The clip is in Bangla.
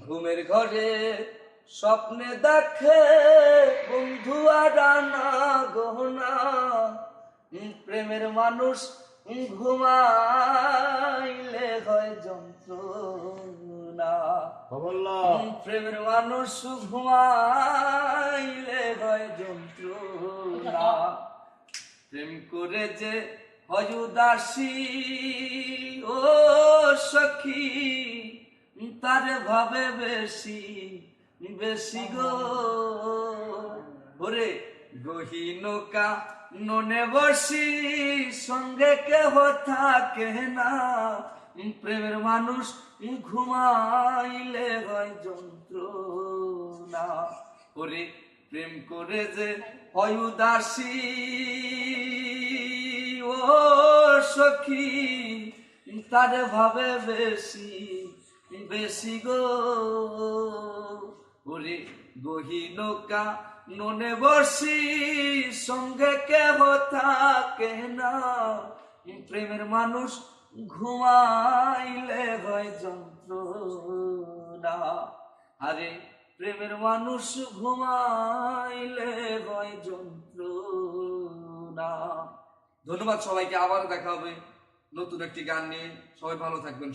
ঘুমের ঘরে স্বপ্নে দেখে বন্ধু আর আনা গহনা, প্রেমের মানুষ ঘুমাইলে হয় যন্ত্রণা। প্রেমের মানুষ ঘুমাইলে হয় যন্ত্রণা। প্রেম করে যে হয় উদাসী ও সখী, তারে ভাবে বেশি বেশি গো। ওরে গহীনকা ননে বসি, সঙ্গে কেহ থাকে না, প্রেমের মানুষ ঘুমাইলে হয় যন্ত্রণা। ওরে প্রেম করে যে হয় উদাসী ও সখী, তারে ভাবে বেশি বেশি গো। ওরে গহীনকা ননে বসি, সঙ্গে কেহ থাকে না, প্রেমের মানুষ ঘুমাইলে হয় যন্ত্রণা। আরে প্রেমের মানুষ ঘুমাইলে হয় যন্ত্রণা। ধন্যবাদ সবাইকে, আবার দেখা হবে নতুন একটি গান নিয়ে। সবাই ভালো থাকবেন।